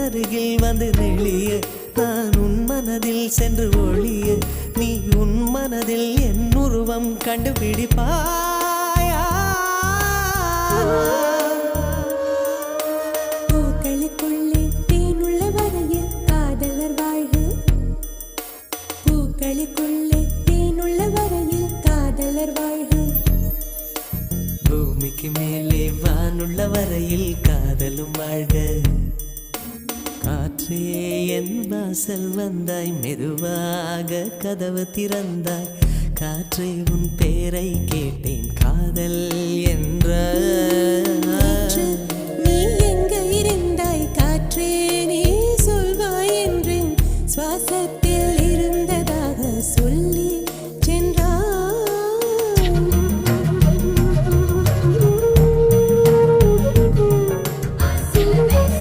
அருகில் வந்து நெளிய நான் உன் மனதில் சென்று ஒளிய நீ உன் மனதில் என் உருவம் கண்டுபிடிப்பாயா பூக்களுக்குள்ளே தேனுள்ள வரையில் காதலர் வாழ்க பூக்களுக்குள்ளே தேனுள்ள வரையில் காதலர் வாழ்க பூமிக்கு மேலே வானுள்ள வரையில் காதலும் வாழ்க காற்றே என் வாசல் வந்தாய் மெதுவாக கதவு திறந்தாய் காற்றே உன் பேரை கேட்டேன் காதல் என்ற